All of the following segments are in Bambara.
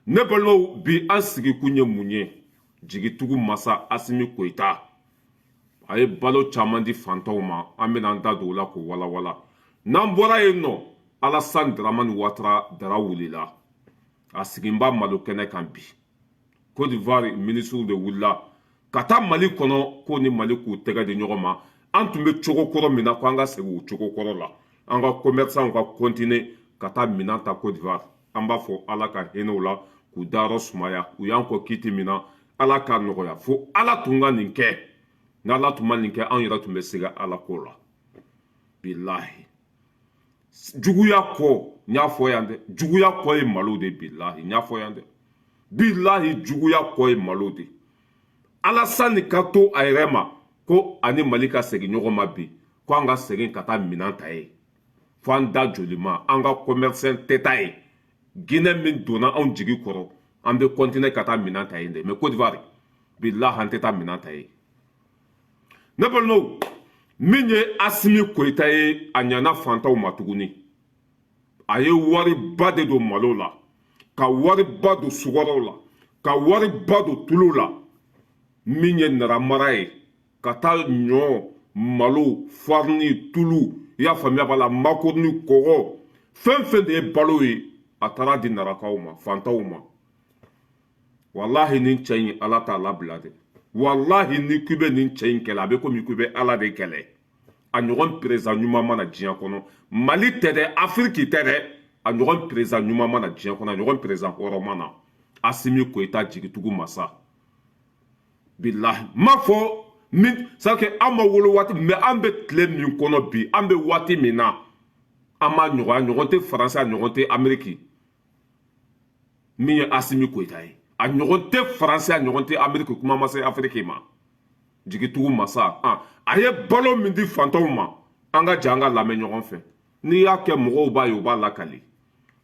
ne balimaw bi an sigikun ye mun ye jigitugu masa Asimi Goïta a ye balo caman di fantanw ma an bɛna an da don o la k'o walawala n'an bɔra yen nɔ Alassane Dramane Ouattara dara wulila a siginba malo kɛnɛ kan bi Côte d'Ivoire ministre de wulila ka taa Mali kɔnɔ ko ni Mali k'u tɛgɛ di ɲɔgɔn ma an tun bɛ cogo kɔrɔ min na ko an ka segin o cogo kɔrɔ la an ka commerçant ka continuer ka taa minɛn ta Côte d'Ivoire an b'a fɔ Ala ka hinɛw la k'u dayɔrɔ sumaya u y'an kɔ kiti min na Ala k'a nɔgɔya fo Ala tun ka nin kɛ n'Ala tun ma nin kɛ an yɛrɛ tun bɛ segin Ala ko la bilahi juguya kɔ n y'a fɔ yan dɛ juguya kɔ ye malo de bilahi n y'a fɔ yan dɛ bilahi juguya kɔ ye malo de Alassane ka to a yɛrɛ ma ko ani Mali ka segin ɲɔgɔn ma bi ko an ka segin ka taa minɛn ta ye fo an da joli ma an ka commerçant tɛ taa ye Guinée min donna anw jigi kɔrɔ an bɛ continuer ka taa minɛn ta yen dɛ mais Côte d'Ivoire bilahi an tɛ taa minɛn ta ye ne balimaw min ye Asimi Goïta ye a ɲana fantanw ma tuguni a ye wariba de don malo la ka wariba don sukɔrɔw la ka wariba don tulu la min ye naramara ye ka taa ɲɔ malo farini tulu i y'a faamuya b'a la makoroni kɔgɔ fɛn fɛn de ye balo ye a taara di narakaw ma fantanw ma wallahi nin cɛ in Ala t'a labila dɛ wallahi ni k'i bɛ nin cɛ in kɛlɛ a bɛ komi k'i bɛ Ala de kɛlɛ a ɲɔgɔn président ɲuman mana diɲɛ kɔnɔ Mali tɛ dɛ Afiriki tɛ dɛ a ɲɔgɔn président ɲuman mana diɲɛ kɔnɔ a ɲɔgɔn président hɔrɔn mana Asimi Goïta jigitugu masa bilahi m'a fɔ min c'est que an ma wolo waati mais an bɛ tile min kɔnɔ bi an bɛ waati min na an ma ɲɔgɔn a ɲɔgɔn tɛ Faransi a ɲɔgɔn tɛ Amérique min ye Asimi Goïta ye a ɲɔgɔn tɛ Faransi a ɲɔgɔn tɛ Amérique kuma ma se Afiriki ma jigitugu masa a ye balo min di fantanw ma an ka jan an ka lamɛn ɲɔgɔn fɛ n'i y'a kɛ mɔgɔw b'a ye u b'a lakali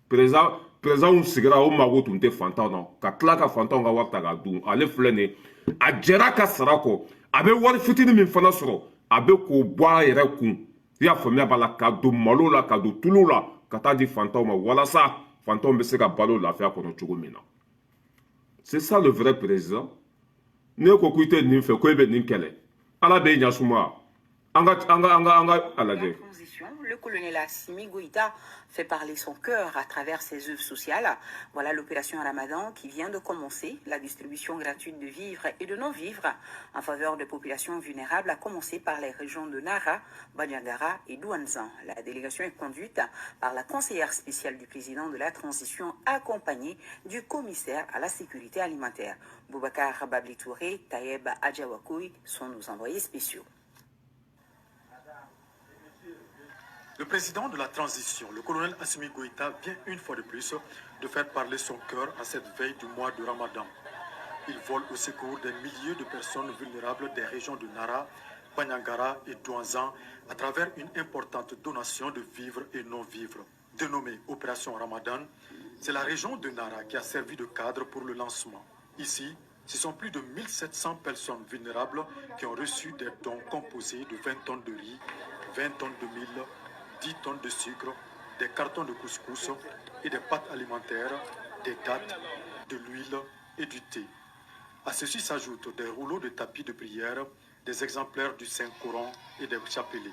président sigira o mago tun tɛ fantanw na ka tila ka fantanw ka wari ta k'a dun ale filɛ nin ye a jɛra ka sara kɔ a bɛ wari fitinin min fana sɔrɔ a bɛ k'o bɔ a yɛrɛ kun i y'a faamuya b'a la ka don malo la ka don tulu la ka taa di fantanw ma walasa fantanw bɛ se ka balo lafiya kɔnɔ cogo min na c'est ça le vrai président ne ko k'i tɛ nin fɛ ko e bɛ nin kɛlɛ Ala bɛ ɲɛ suma an ka a lajɛ. Le colonel Assimi Goïta fait parler son cœur à travers ses œuvres sociales. Voilà l'opération Ramadan qui vient de commencer. La distribution gratuite de vivres et de non-vivres en faveur des populations vulnérables, a commencé par les régions de Nara, Bandiagara et Douanzan. La délégation est conduite par la conseillère spéciale du président de la transition, accompagnée du commissaire à la sécurité alimentaire. Boubacar Babli Touré, Taïeb Adjawakoui sont nos envoyés spéciaux. Le président de la transition, le colonel Assimi Goïta, vient une fois de plus de faire parler son cœur à cette veille du mois de Ramadan. Il vole au secours des milliers de personnes vulnérables des régions de Nara, Bandiagara et Douanzan à travers une importante donation de vivres et non-vivres. Dénommée Opération Ramadan, c'est la région de Nara qui a servi de cadre pour le lancement. Ici, ce sont plus de 1700 personnes vulnérables qui ont reçu des dons composés de 20 tonnes de riz, 20 tonnes de mil, 10 tonnes de sucre, des cartons de couscous et des pâtes alimentaires, des dattes, de l'huile et du thé. À ceci s'ajoutent des rouleaux de tapis de prière, des exemplaires du Saint-Coran et des chapelets.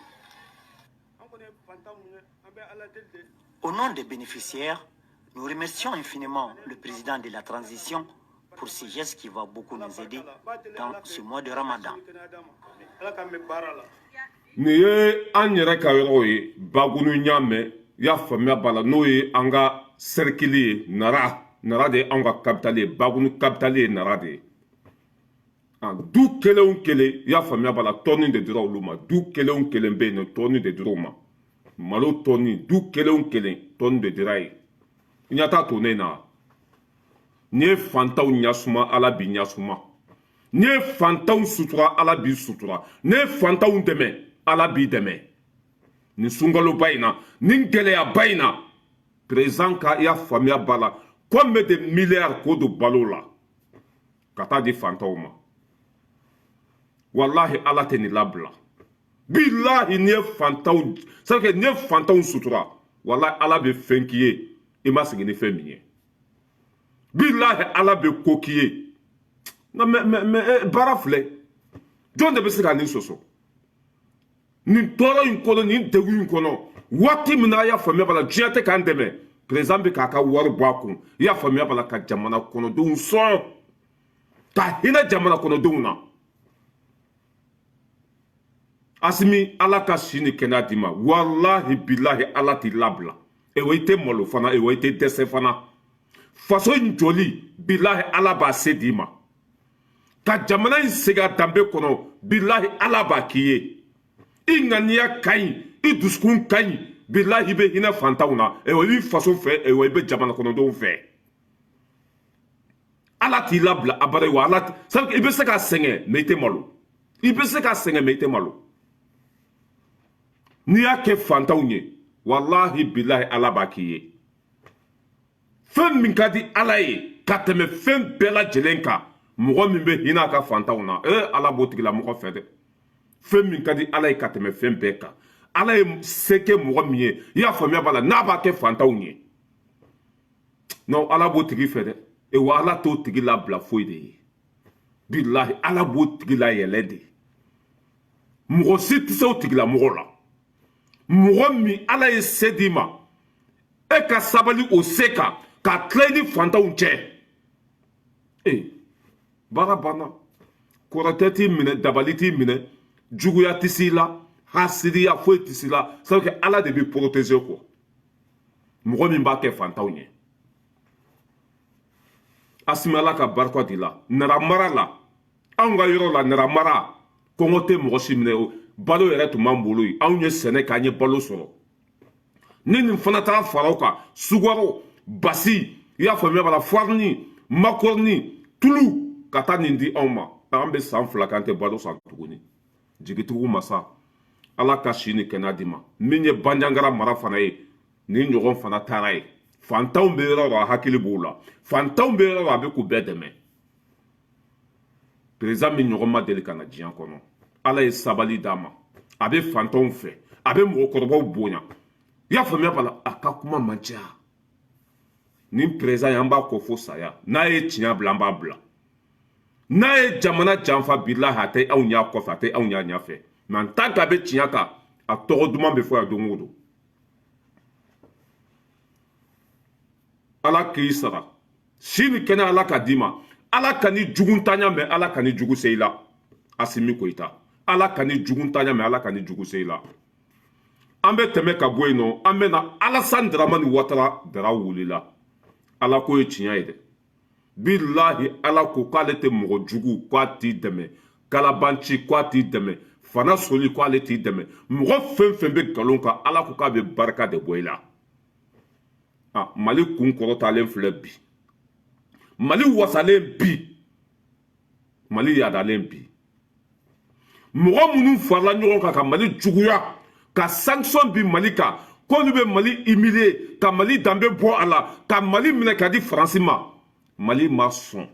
Au nom des bénéficiaires, nous remercions infiniment le président de la transition pour ce geste qui va beaucoup nous aider dans ce mois de Ramadan. Nin ye an yɛrɛ ka yɔrɔ ye Bagunu ɲamɛ y'a faamuya b'a la n'o ye an ka cercle ye Nara de ye anw ka capitale ye Bagunu capitale ye Nara de ye du kelen o kelen y'a faamuya b'a la tɔni de dira olu ma du kelen o kelen bɛ yen nɔ tɔni de dira o ma malo tɔni du kelen o kelen tɔni de dira ye i ɲɛ t'a tonen na n'i ye fantanw ɲasuma Ala b'i ɲasuma n'i ye fantanw sutura Ala b'i sutura n'i ye fantanw dɛmɛ Ala b'i dɛmɛ nin sunkaloba in na nin gɛlɛyaba in na président ka i y'a faamuya b'a la combien de milliards k'o don balo la ka taa di fantanw ma wallahi Ala tɛ nin labila billahi n'i ye fantanw c'est que n'i ye fantanw sutura wallahi Ala bɛ fɛn k'i ye i ma sigi ni fɛn min ye billahi ala be ko k'i ye mais baara filɛ jɔn de bɛ se ka nin sɔsɔ nin tɔɔrɔ in kɔnɔ nin degun in kɔnɔ waati min na a y'a faamuya bala diɲɛ tɛ k'an dɛmɛ président bɛ k'a ka wari bɔ a kun i y'a faamuya bala ka jamana kɔnɔdenw sɔn ka hinɛ jamana kɔnɔdenw na Asimi ala ka si ni kɛnɛya d'i ma walahi bilahi ala t'i labila ewa i tɛ malo fana ewa i tɛ dɛsɛ fana faso in joli bilahi ala b'a se d'i ma ka jamana in segin a danbe kɔnɔ bilahi ala b'a k'i ye i ŋaniya ka ɲi i dusukun ka ɲi bilahi i bɛ hinɛ fantanw na ewa i bɛ faso fɛ ewa i bɛ jamana kɔnɔdenw fɛ ala t'i labila abada wa ala sabu i bɛ se ka sɛgɛn mɛ i tɛ malo i bɛ se ka sɛgɛn mɛ i tɛ malo n'i y'a kɛ fantanw ye walahi bilahi ala b'a k'i ye fɛn min ka di ala ye ka tɛmɛ fɛn bɛɛ lajɛlen kan mɔgɔ min bɛ hinɛ a ka fantanw na ala b'o tigila mɔgɔ fɛ dɛ fɛn min ka di ala ye ka tɛmɛ fɛn bɛɛ kan ala ye se kɛ mɔgɔ min ye i y'a faamuya b'a la n'a b'a kɛ fantanw ye non ala b'o tigi fɛ dɛ wa ala t'o tigi labila foyi de ye bilahi ala b'o tigi la yɛlɛ de mɔgɔ si tɛ se o tigila mɔgɔ la mɔgɔ min ala ye se d'i ma e ka sabali o se kan ka tila i ni fantanw cɛ baara banna kɔrɔtɛ t'i minɛ dabali t'i minɛ juguya tɛ s'i la hasidiya foyi tɛ s'i la sabu kɛ ala de bɛ protéger kɔ mɔgɔ min b'a kɛ fantanw ye Asimi ala ka barika d'i la nara mara la anw ka yɔrɔ la nara mara kɔngɔ tɛ mɔgɔ si minɛ o balo yɛrɛ tun b'an bolo yen anw ye sɛnɛ k'an ye balo sɔrɔ ni nin fana taara fara o kan sugaro basi i y'a faamuya bala farini makoroni tulu ka taa nin di anw ma an bɛ san 2 k'an tɛ balo san tuguni jigitigiw masa ala ka si ni kɛnɛya di ma min ye banjangara mara fana ye nin ɲɔgɔn fana taara ye fantanw bɛ yɔrɔ la a hakili b'o la fantanw bɛ yɔrɔ la a bɛ k'u bɛɛ dɛmɛ président min ɲɔgɔn ma deli ka na diɲɛ kɔnɔ ala ye sabali d'a ma a bɛ fantanw fɛ a bɛ mɔgɔkɔrɔbaw bonya i y'a faamuya bala a ka kuma man ca nin président ye an b'a kɔ fo saya n'a ye tiɲɛ bila an b'a bila n'a ye jamana janfa bilahi a tɛ anw ɲɛ kɔfɛ a tɛ anw ɲɛ ɲɛfɛ mais en tant que a bɛ tiɲɛ kan a tɔgɔ duman bɛ fɔ yan don o don ala k'i sara si ni kɛnɛ ala ka d'i ma ala ka ni jugu ntanya mɛn ala ka ni jugu se i la Asimi Goïta ala ka ni jugu ntanya mɛn ala ka ni jugu se i la an bɛ tɛmɛ ka bɔ yen nɔ an bɛ na Alassane Dramane Ouattara dara wulila ala ko ye tiɲɛ ye dɛ bilahi ala ko k'ale tɛ mɔgɔ jugu k'a t'i dɛmɛ kalabanci k'a t'i dɛmɛ fana soli k'ale t'i dɛmɛ mɔgɔ fɛn fɛn bɛ nkalon kan ala ko k'a bɛ barika de bɔ i la mali kun kɔrɔtalen filɛ bi mali wasalen bi mali yaadalen bi mɔgɔ minnu farala ɲɔgɔn kan ka mali juguya ka sanction bi mali kan k'olu bɛ mali humilier ka mali danbe bɔ a la ka mali minɛ ka di faransi ma mali ma sɔn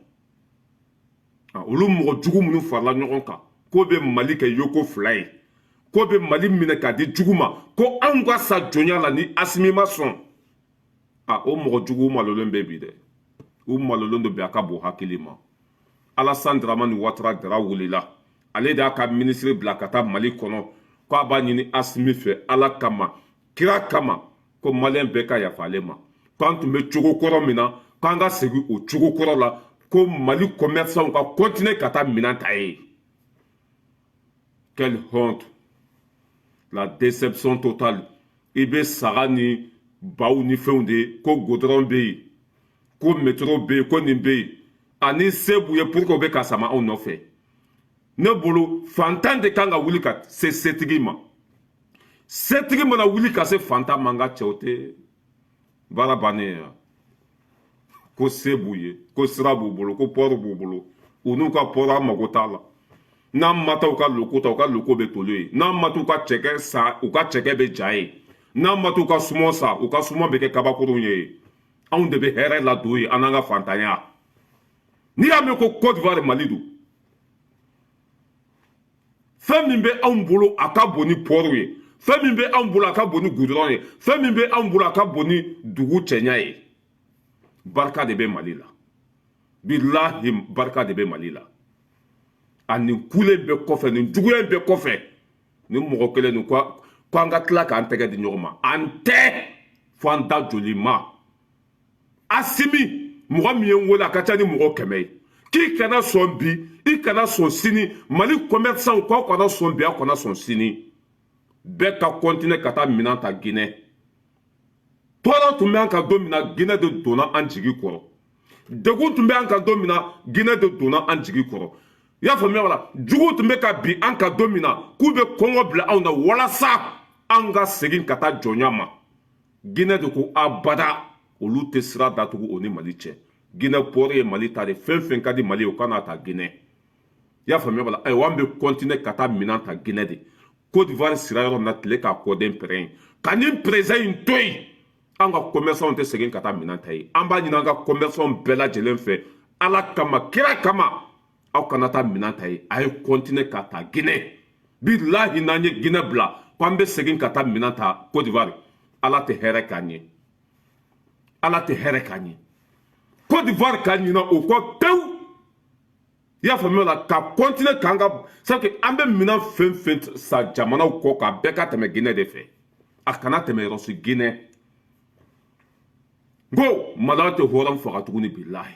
olu mɔgɔ jugu minnu farala ɲɔgɔn kan k'o bɛ mali kɛ yoko 2 ye k'o bɛ mali minɛ ka di jugu ma ko anw ka sa jɔnya la ni Asimi ma sɔn o mɔgɔ jugu malolen bɛ bi dɛ u malolen do bi a ka bon hakili ma Alassane Dramane Ouattara dara wulila ale de y'a ka ministre bila ka taa mali kɔnɔ k'a b'a ɲini Asimi fɛ ala kama kira kama ko maliyɛn bɛɛ ka yafa ale ma k'an tun bɛ cogo kɔrɔ min na k'an ka segin o cogo kɔrɔ la ko mali commerçants ka continuer ka taa minɛn ta ye quelle honte la déception totale i bɛ saga ni baw ni fɛnw de ye ko goudron bɛ yen ko métro bɛ yen ko nin bɛ yen ani se b'u ye pour que u bɛ ka sama anw nɔfɛ ne bolo fantan de kan ka wuli ka se setigi ma setigi mana wuli ka se fantan ma n ka cɛw tɛ baara bannen ye ko se b'u ye ko sira b'u bolo ko pɔri b'u bolo u n'u ka pɔri an mago t'a la n'an ma taa u ka loko ta u ka loko bɛ toli ye n'an ma taa u ka cɛkɛ sa u ka cɛkɛ bɛ ja ye n'an ma taa u ka suman sa u ka suman bɛ kɛ kabakurun ye anw de bɛ hɛrɛ ladon ye an n'an ka fantanya n'i y'a mɛn ko Côte d'Ivoire Mali don fɛn min bɛ anw bolo a ka bon ni pɔriw ye fɛn min bɛ anw bolo a ka bon ni goudron ye fɛn min bɛ anw bolo a ka bon ni dugu cɛɲa ye barika de bɛ Mali la billahi barika de bɛ mali la ani kulen bɛ kɔfɛ ni juguya bɛ kɔfɛ ni mɔgɔ kelen ni ko an ka tila k'an tɛgɛ di ɲɔgɔn ma an tɛ fo an da joli ma Assimi mɔgɔ min ye n wele a ka ca ni mɔgɔ 100 ye k'i kana sɔn bi i kana sɔn sini mali commerçant k'aw kana sɔn bi aw kana sɔn sini bɛɛ ka continuer ka taa minɛn ta Guinée tɔɔrɔ tun bɛ an kan don min na Guinée de donna an jigi kɔrɔ degun tun bɛ an kan don min na Guinée de donna an jigi kɔrɔ i y'a faamuya wala jugu tun bɛ ka bin an kan don min na k'u bɛ kɔngɔ bila anw na walasa an ka segin ka taa jɔnya ma Guinée de ko abada olu tɛ sira datugu o ni Mali cɛ Guinée port ye Mali ta de fɛn fɛn ka di Mali ye o kana ta Guinée i y'a faamuya wala ayiwa an bɛ continuer ka taa minɛn ta Guinée de Côte d'Ivoire sira yɔrɔ na tile k'a kɔden pɛrɛn ka nin président in to yen an ka commerçant tɛ segin ka taa minɛn ta ye an b'a ɲini an ka commerçant bɛɛ lajɛlen fɛ ala kama kira kama aw kana taa minɛn ta ye a ye continuer ka ta Guinée bilahi n'an ye Guinée bila k'an bɛ segin ka taa minɛn ta Côte d'Ivoire ala tɛ hɛrɛ k'an ye ala tɛ hɛrɛ k'an ye Côte d'Ivoire ka ɲina o kɔ pewu i y'a faamuya la ka continuer k'an ka c'est que an bɛ minɛn fɛn fɛn sa jamanaw kɔ k'a bɛɛ ka tɛmɛ Guinée de fɛ a kana tɛmɛ yɔrɔ si Guinée n ko maliɲɛw tɛ hɔrɔn faga tuguni bilahi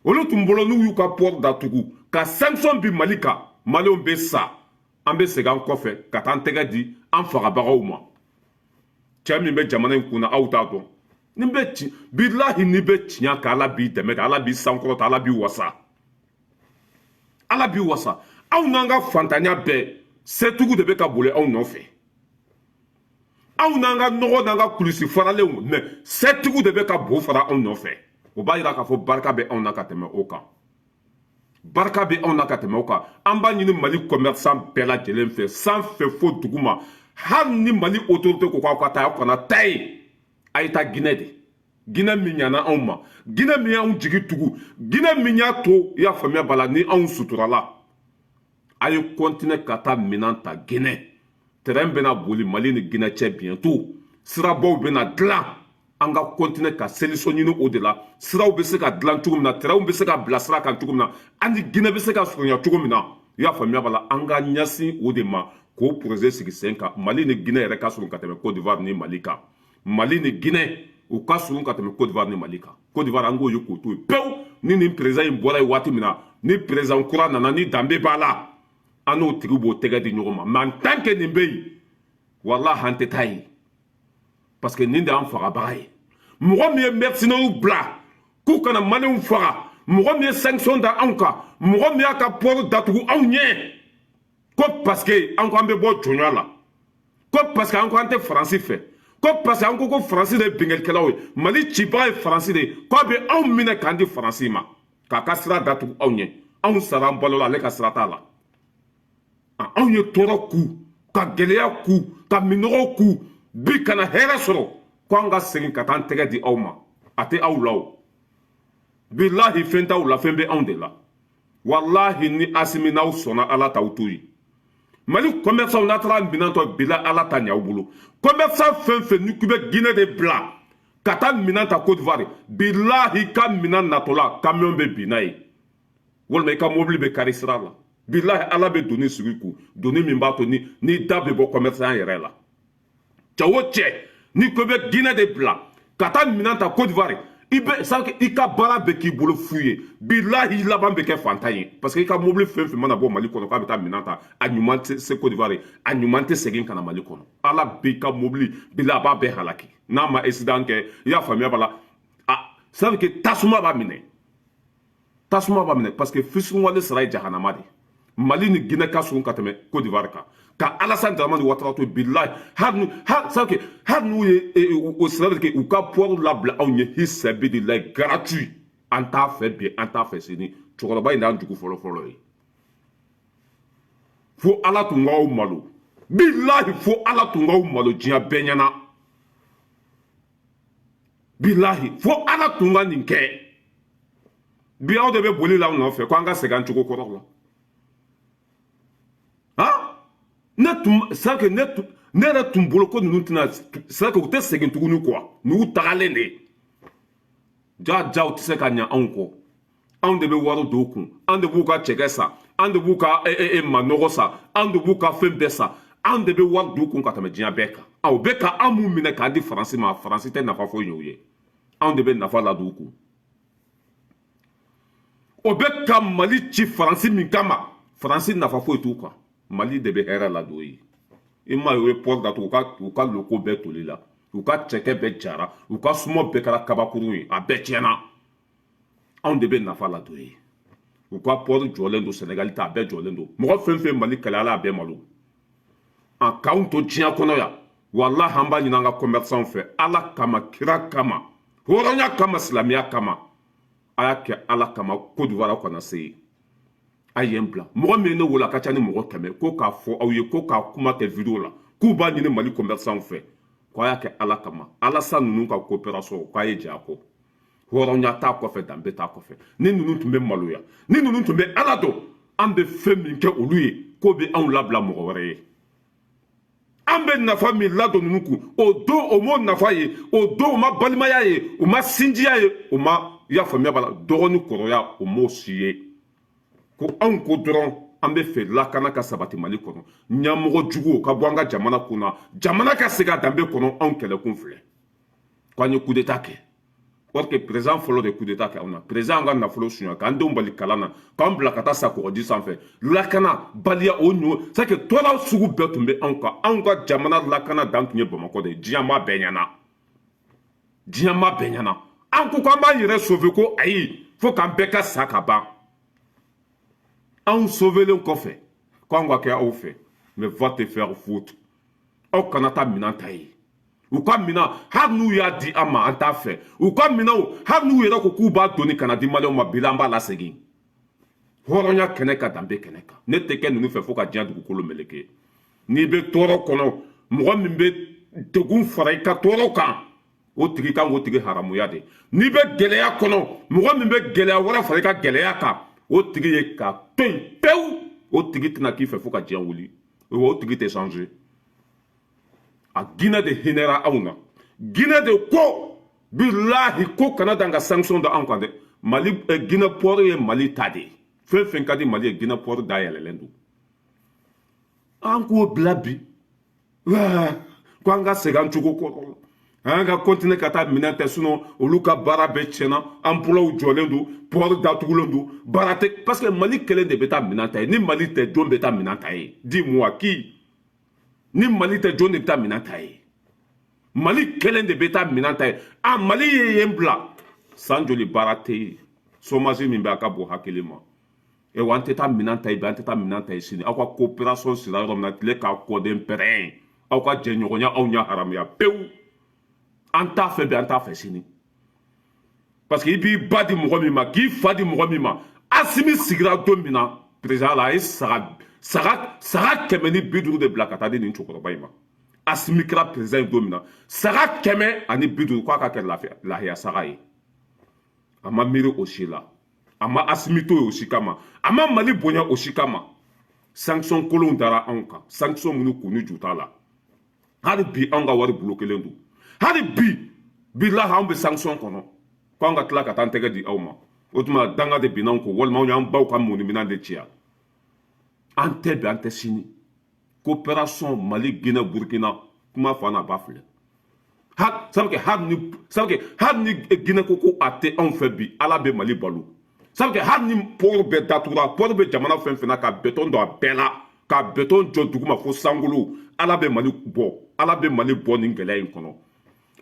olu tun bolo n'u y'u ka port datugu ka sanction bi Mali kan Maliɲɛw bɛ sa an bɛ segin an kɔfɛ ka taa an tɛgɛ di an fagabagaw ma cɛ min bɛ jamana in kunna aw t'a dɔn ni bɛ ci bilahi ni bɛ tiɲɛ kan ala b'i dɛmɛ ala b'i sankɔrɔta ala b'i wasa ala b'i wasa aw n'an ka fantanya bɛɛ setigiw de bɛ ka boli aw nɔfɛ aw n'an ka nɔgɔ n'an ka kulusi faralenw mais setigiw de bɛ ka bo fara aw nɔfɛ o b'a jira k'a fɔ barika bɛ anw na ka tɛmɛ o kan barika bɛ anw na ka tɛmɛ o kan an b'a ɲini Mali commerçant bɛɛ lajɛlen fɛ sanfɛ fo duguma hali ni Mali autorité ko k'aw ka taa aw kana taa yen a ye taa Guinée de Guinée min ɲana anw ma Guinée min y'anw jigi tugu Guinée min y'a to i y'a faamuya bala ni anw suturala a ye continuer ka taa minɛn ta Guinée terrain bɛna boli Mali ni Guinée cɛ bientôt sirabaw bɛna dilan an ka continuer ka solution ɲini o de la siraw bɛ se ka dilan cogo min na terrainw bɛ se ka bila sira kan cogo min na an ni Guinée bɛ se ka surunya cogo min na i y'a faamuya bala an ka ɲɛsin o de ma k'o projet sigi sen kan Mali ni Guinée yɛrɛ ka surun ka tɛmɛ Côte d'Ivoire ni Mali kan Mali ni Guinée u ka surun ka tɛmɛ Côte d'Ivoire ni Mali kan Côte d'Ivoire an k'o ye k'o to yen pewu ni nin président in bɔra yen waati min na ni président kura nana ni danbe b'a la an n'o tigi b'o tɛgɛ di ɲɔgɔn ma mais en tant que nin bɛ yen walahi an tɛ taa yen parce que nin de y'an fagabaga ye mɔgɔ min ye mercenaires bila k'u kana Maliɲɛnw faga mɔgɔ min ye sanction da anw kan mɔgɔ min y'a ka port datugu anw ɲɛ ko parce que an ko an bɛ bɔ jɔnya la ko parce que an ko an tɛ Faransi fɛ ko parce que an ko Faransi de ye bingelikɛlaw ye Mali cibaga ye Faransi de ye k'a bɛ anw minɛ k'an di Faransi ma k'a ka sira datugu anw ɲɛ anw sara an balo la ale ka sira t'a la anw ye tɔɔrɔ ku ka gɛlɛya ku ka minɔgɔ ku bi kana hɛrɛ sɔrɔ ko an ka segin ka taa an tɛgɛ di aw ma a tɛ aw la o bilahi fɛn t'aw la fɛn bɛ anw de la walahi ni Assimi n'aw sɔnna ala t'aw to yen Mali commerçant n'a taara minɛn tɔ bila ala ta ɲɛ aw bolo commerçant fɛn fɛn ni k'u bɛ Guinée de bila ka taa minɛn ta Côte d'Ivoire bilahi ka minɛn natɔla camion bɛ bin n'a ye walima i ka mobili bɛ kari sira la bilahi ala bɛ doni sigi kun doni min b'a to ni da bɛ bɔ commerçant yɛrɛ la cɛ o cɛ ni ko bɛ Guinée de bila ka taa minɛn ta Côte d'Ivoire i ka baara bɛ k'i bolo fu ye bilahi laban bɛ kɛ fantan ye parce que i ka mobili fɛn fɛn mana bɔ Mali kɔnɔ k'a bɛ taa minɛn ta a ɲuman tɛ se Côte d'Ivoire a ɲuman tɛ segin ka na Mali kɔnɔ ala b'i ka mobili bilahi a b'a bɛɛ halaki n'a ma accident kɛ i y'a faamuya bala ça veut dire que tasuma b'a minɛ parce que fisuwale sara ye jahanama de Mali ni Guinée ka surun ka tɛmɛ Côte d'Ivoire kan ka Alassane Dramane Ouattara to bilahi hali n'u ye o sira de kɛ u ka port labila anw ye hisabililayi gratuit an t'a fɛ bi an t'a fɛ sini cɛkɔrɔba in d'an dugu fɔlɔ ye fo ala tun k'aw malo bilahi fo ala tun k'aw malo diɲɛ bɛɛ ɲɛna bilahi fo ala tun ka nin kɛ bi aw de bɛ boli la aw nɔfɛ ko an ka segin an cogo kɔrɔ la ne yɛrɛ tun bolo ko ninnu tɛna c'est que u tɛ segin tuguni quoi n'u tagalen de ja u tɛ se ka ɲɛ anw kɔ anw de bɛ wari don u kun anw de b'u ka cɛkɛ sa anw de b'u ka manɔgɔ sa anw de b'u ka fɛn bɛɛ sa anw de bɛ wari don u kun ka tɛmɛ diɲɛ bɛɛ kan u bɛ ka anw m'u minɛ k'a di faransi ma faransi tɛ nafa foyi ɲɛ u ye anw de bɛ nafa ladon u kun o bɛ ka mali ci faransi min kama faransi nafa foyi t'u kan mali de bɛ hɛrɛ ladon ye i m'a ye u ye pɔri datugu u ka loko bɛɛ toli la u ka cɛkɛ bɛɛ jara u ka sumaw bɛɛ kɛra kabakuru ye a bɛɛ tiɲɛna anw de bɛ nafa ladon ye u ka pɔri jɔlen don sɛnɛgali ta a bɛɛ jɔlen don mɔgɔ fɛn fɛn mali kɛlɛ ala a bɛɛ malo a k'anw to diɲɛ kɔnɔ yan walahi an b'a ɲini an ka commerçant fɛ ala kama kira kama hɔrɔnya kama silamɛya kama a y'a kɛ ala kama Côte d'Ivoire kana se yen a ye n bila mɔgɔ min ne wolo a ka ca ni mɔgɔ 100 ko k'a fɔ aw ye ko k'a kuma kɛ video la k'u b'a ɲini mali commerçant fɛ ko a y'a kɛ ala kama alasa ninnu ka coopération k'a ye jɛ a kɔ hɔrɔnya t'a kɔfɛ danbe t'a kɔfɛ ni ninnu tun bɛ maloya ni ninnu tun bɛ ala dɔn an bɛ fɛn min kɛ olu ye k'o bɛ anw labila mɔgɔ wɛrɛ ye an bɛ nafa min ladon ninnu kun o don o m'o nafa ye o don o ma balimaya ye o ma sinjiya ye o ma i y'a faamuya b'a la dɔgɔni kɔrɔya o m'o si ye ko anw ko dɔrɔn an bɛ fɛ lakana ka sabati mali kɔnɔ ɲɛmɔgɔ jugu ka bɔ an ka jamana kunna jamana ka segin a danbe kɔnɔ anw kɛlɛkun filɛ k'an ye coup d'état kɛ or que président fɔlɔ de coup d'état kɛ anw na président an ka nafolo suɲa k'an denw bali kalan na k'an bila ka taa sa kɔgɔji sanfɛ lakana baliya o ɲɔ c'est que tɔɔrɔ sugu bɛɛ tun bɛ anw ka jamana lakana dan tun ye bamakɔ de ye diɲɛ maa bɛɛ ɲɛna diɲɛ maa bɛɛ ɲɛna an ko k'an b'an yɛrɛ sauver ko ayi fo k'an bɛɛ ka sa ka ban anw sauvelen kɔfɛ k'anw ka kɛ aw fɛ mais va te faire foutre aw kana taa minɛn ta ye u ka minɛn hali n'u y'a di an ma an t'a fɛ u ka minɛnw hali n'u yɛrɛ ko k'u b'a donni ka na di maliyɛnw ma bi la an b'a lasegin hɔrɔnya kɛnɛ kan danbe kɛnɛ kan ne tɛ kɛ ninnu fɛ fo ka diɲɛ dugukolo meleke n'i bɛ tɔɔrɔ kɔnɔ mɔgɔ min bɛ degun fara i ka tɔɔrɔ kan o tigi kan k'o tigi haramuya de n'i bɛ gɛlɛya kɔnɔ mɔgɔ min bɛ gɛlɛya wɛrɛ fara i ka gɛlɛya kan o tigi ye ka to yen pewu o tigi tɛna k'i fɛ fo ka diɲɛ wuli o tigi tɛ changer a Guinée de hinɛra anw na Guinée de ko bilahi ko kana dan ka sanction da anw kan dɛ mali Guinée port ye mali ta de ye fɛn fɛn ka di mali ye Guinée port dayɛlɛlen don an k'o bila bi ko an ka segin an cogo kɔrɔ la an ka continuer ka taa minɛn tɛ sinon olu ka baara bɛɛ tiɲɛna emplois jɔlen don port datugulen don baara tɛ parce que mali kelen de bɛ taa minɛn ta ye ni mali tɛ jɔn bɛ taa minɛn ta ye dis-moi qui ni mali tɛ jɔn de bɛ taa minɛn ta ye mali kelen de bɛ taa minɛn ta ye a mali ye yen bila san joli baara tɛ yen chômage min bɛ a ka bon hakili ma wa an tɛ taa minɛn ta ye bi an tɛ taa minɛn ta ye sini aw ka coopération sira yɔrɔ min na tile k'a kɔden pɛrɛn aw ka jɛɲɔgɔnya aw ɲɛ haramuya pewu an t'a fɛ bi an t'a fɛ sini parce que i b'i ba di mɔgɔ min ma k'i fa di mɔgɔ min ma Asimi sigira don min na président la a ye saga 150 de bila ka taa di nin cɛkɔrɔba in ma Asimi kɛra président don min na saga 150 k'a ka kɛ lahiya saga ye a ma miiri o si la a ma Asimi to ye o si kama a ma Mali bonya o si kama sanction kolonw dara anw kan sanction minnu kun ni ju t'a la hali bi anw ka wari bulo kelen don hali bi bilahi anw bɛ sanction kɔnɔ k'anw ka tila ka taa an tɛgɛ di aw ma o tuma danga de binna anw ko walima anw y'an baw ka munumina de ci yan an tɛ bɛn an tɛ sini coopération Mali Guinée Burkina kuma fɔ n'a ba filɛ sabu kɛ hali ni Guinée ko ko a tɛ anw fɛ bi ala bɛ Mali balo sabu kɛ hali ni port bɛɛ datugura port bɛ jamana fɛn fɛn na ka béton don a bɛɛ la ka béton jɔ duguma fo sangolo ala bɛ Mali bɔ nin gɛlɛya in kɔnɔ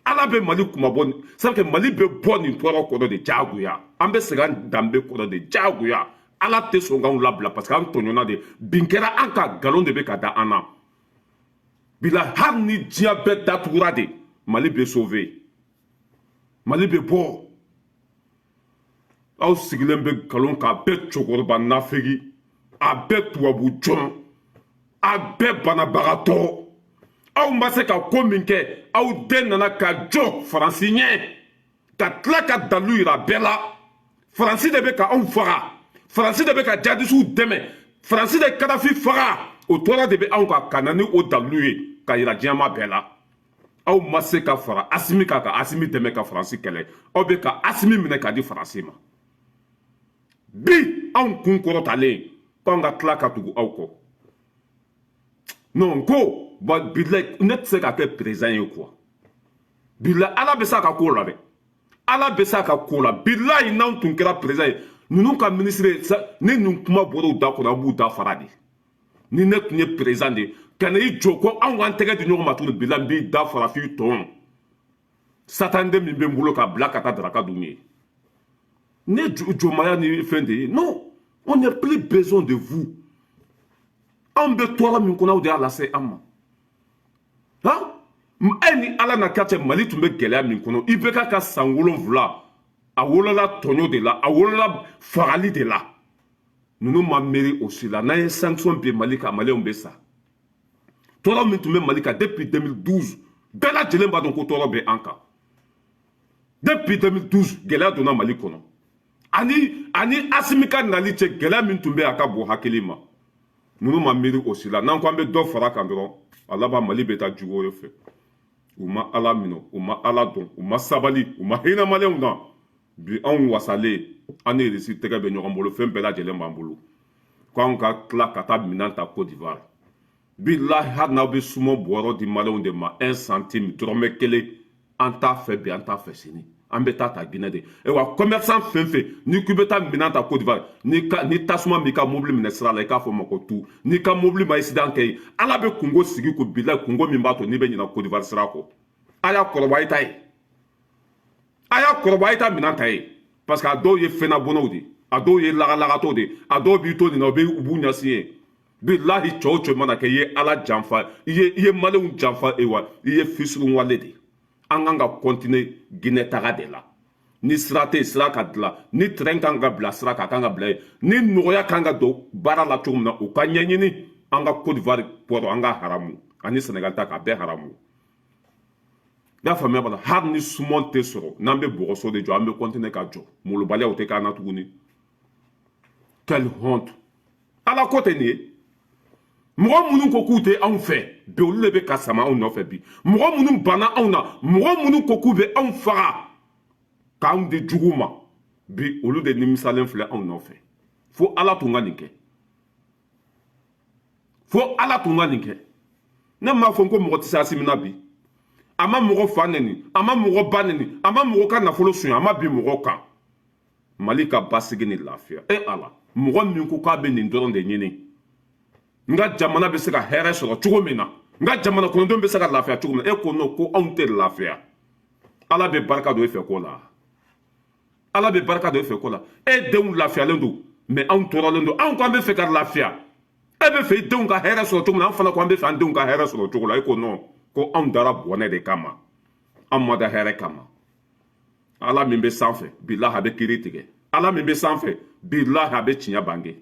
ala bɛ Mali kuma bɔ sabu kɛ Mali bɛ bɔ nin tɔɔrɔ kɔnɔ de diyagoya an bɛ segin an danbe kɔnɔ de diyagoya ala tɛ sɔn k'anw labila parce que an tɔɲɔna de bin kɛra an ka nkalon de bɛ ka da an na bila hali ni diɲɛ bɛɛ datugura de Mali bɛ sauver Mali bɛ bɔ aw sigilen bɛ nkalon k'a bɛɛ cɛkɔrɔba nafegi a bɛɛ tubabu jɔn a bɛɛ banabagatɔ aw ma se ka ko min kɛ aw den nana ka jɔ Faransi ɲɛ ka tila ka dalu yira bɛɛ la Faransi de bɛ ka anw faga Faransi de bɛ ka jadisiw dɛmɛ Faransi de Kadafi faga o tora de bɛ anw ka na ni o dalu ye ka yira diɲɛma bɛɛ la aw ma se ka fara Asimi kan ka Asimi dɛmɛ ka Faransi kɛlɛ aw bɛ ka Asimi minɛ ka di Faransi ma bi anw kun kɔrɔtalen k'anw ka tila ka tugu aw kɔ non ko bon bilayi ne tɛ se ka kɛ président ye quoi bilayi ala bɛ se a ka ko la dɛ ala bɛ se a ka ko la bilayi n'anw tun kɛra président ye ninnu ka ministre ni nin kuma bɔra u da kɔnɔ a b'u da fara de ni ne tun ye président de ka na i jɔ ko anw k'an tɛgɛ di ɲɔgɔn ma tuguni bilayi n b'i da fara f'i tɔn satanden min bɛ n bolo k'a bila ka taa daraka dun ye ne jɔnmaya ni fɛn de ye non on n'a plus besoin de vous anw bɛ tɔɔrɔ min kɔnɔ aw de y'a lase an ma han e ni ala na ka cɛ mali tun bɛ gɛlɛya min kɔnɔ i bɛ ka san 7 a wolola tɔɲɔ de la a wolola fagali de la ninnu ma miiri o si la n'an ye sanction bin mali kan maliyɛnw bɛ sa tɔɔrɔ min tun bɛ mali kan depuis 2012 bɛɛ lajɛlen b'a dɔn ko tɔɔrɔ bɛ an kan depuis 2012 gɛlɛya donna mali kɔnɔ ani asimi ka nali cɛ gɛlɛya min tun bɛ a ka bon hakili ma ninnu ma miiri o si la n'an ko an bɛ dɔ fara kan dɔrɔn a laban mali bɛ taa jugu o fɛ u ma ala minɛ u ma ala dɔn u ma sabali u ma hinɛ maliyɛnw na bi anw wasalen an ni irisi tɛgɛ bɛ ɲɔgɔn bolo fɛn bɛɛ lajɛlen b'an bolo ko anw ka tila ka taa minɛn ta Côte d'Ivoire bilahi hali n'aw bɛ suman bɔrɔ di maliyɛnw de ma 1 centime dɔrɔmɛ 1 an t'a fɛ bi an t'a fɛ sini an bɛ taa Guinée de wa commerçant fɛn fɛn n'i k'i bɛ taa minɛn ta Côte d'Ivoire ni tasuma b'i ka mobili minɛ sira la i k'a fɔ ma ko tu n'i ka mobili ma accident kɛ ye ala bɛ kungo sigi ko bilahi kungo min b'a to n'i bɛ ɲinɛ Côte d'Ivoire sira kɔ a y'a kɔrɔbɔ a ye ta ye a y'a kɔrɔbɔ a ye ta minɛn ta ye parce que a dɔw ye fɛnnabɔnaw de a dɔw ye lagalagatɔw de a dɔw b'i to nin na u b'u ɲɛsin ye bilahi cɛw o cɛ mana kɛ i ye ala janfa i ye maliyɛnw janfa wa i ye fisuuru wale de an kan ka continuer Guinée taga de la ni sira tɛ yen sira ka dilan ni train kan ka bila sira kan a kan ka bila yen ni nɔgɔya kan ka don baara la cogo min na u ka ɲɛɲini an ka Côte d'Ivoire port an ka haramu ani Sénégal ta k'a bɛɛ haramu i y'a faamuya bala hali ni suman tɛ sɔrɔ n'an bɛ bɔgɔso de jɔ an bɛ continuer ka jɔ molobaliyaw tɛ k'an na tuguni quelle honte ala ko tɛ nin ye mɔgɔ minnu ko k'u tɛ anw fɛ bi olu de bɛ ka sama anw nɔfɛ bi mɔgɔ minnu banna anw na mɔgɔ minnu ko k'u bɛ anw faga k'anw di jugu ma bi olu de nimisalen filɛ anw nɔfɛ fo ala tun ka nin kɛ fo ala tun ka nin kɛ ne m'a fɔ ko mɔgɔ tɛ se asimina bi a ma mɔgɔ fa neni a ma mɔgɔ ba neni a ma mɔgɔ ka nafolo suɲɛ a ma bin mɔgɔ kan mali ka basigi ni lafiya ala mɔgɔ min ko k'a bɛ nin dɔrɔn de ɲini n ka jamana bɛ se ka hɛrɛ sɔrɔ cogo min na n ka jamana kɔnɔdenw bɛ se ka lafiya cogo min na e ko non ko anw tɛ lafiya ala bɛ barika don e fɛ ko la ala bɛ barika don e fɛ ko la e denw lafiyalen don mɛ anw tɔɔrɔlen don anw ko an bɛ fɛ ka lafiya e bɛ fɛ i denw ka hɛrɛ sɔrɔ cogo min na an fana ko an bɛ fɛ an denw ka hɛrɛ sɔrɔ cogo la e ko non ko anw dara bɔnɛ de kama an ma da hɛrɛ kama ala min bɛ sanfɛ bilahi a bɛ kiiri tigɛ ala min bɛ sanfɛ bilahi a bɛ tiɲɛ bange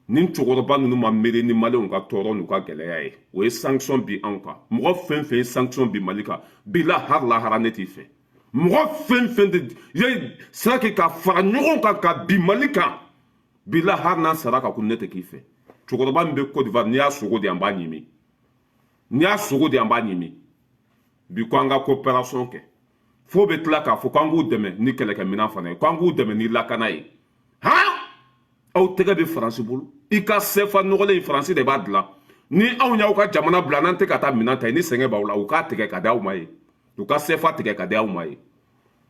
nin cɛkɔrɔba ninnu ma miiri ni maliyɛnw ka tɔɔrɔ n'u ka gɛlɛya ye o ye sanction bi anw kan mɔgɔ fɛn fɛn ye sanction bi mali kan bilahi hali lahara ne t'i fɛ mɔgɔ fɛn fɛn de ye sira kɛ ka fara ɲɔgɔn kan ka bi mali kan bilahi hali n'an sara ka ko ne tɛ k'i fɛ cɛkɔrɔba min bɛ Côte d'Ivoire n'i y'a sogo de an b'a ɲimi n'i y'a sogo de an b'a ɲimi bi ko an ka coopération kɛ fo bɛ tila k'a fɔ k'an k'u dɛmɛ ni kɛlɛkɛminɛn fana ye k'an k'u dɛmɛ ni lakana ye han aw tɛgɛ bɛ faransi bolo i ka CFA nɔgɔlen in faransi de b'a dilan ni anw y'aw ka jamana bila n'an tɛ ka taa minɛn ta ye ni sɛgɛn b'aw la u k'a tigɛ ka di aw ma ye u ka CFA tigɛ ka di aw ma ye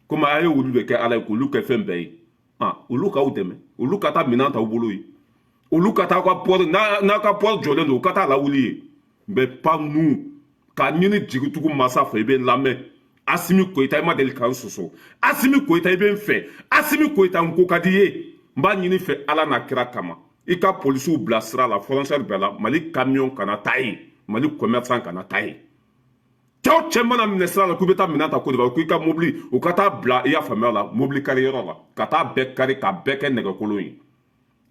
komi a ye olu de kɛ ala ye k'olu kɛ fɛn bɛɛ ye olu k'aw dɛmɛ olu ka taa minɛn ta aw bolo ye olu ka taa aw ka port n'a ka port jɔlen don u ka taa lawuli ye mais pas nous ka ɲini jigitugu masa fɛ i bɛ lamɛn Asimi Goïta i ma deli k'an soso Asimi Goïta i bɛ n fɛ Asimi Goïta n ko ka di ye n b'a ɲini fɛ ala n'a kira kama i ka polisiw bila sira la frontière bɛɛ la mali camion kana taa yen mali commerçant kana taa yen cɛw cɛ mana minɛ sira la k'u bɛ taa minɛn ta Côte d'Ivoire k'i ka mobili u ka taa bila i y'a faamuya la mobili kari yɔrɔ la ka taa bɛɛ kari k'a bɛɛ kɛ nɛgɛkolon ye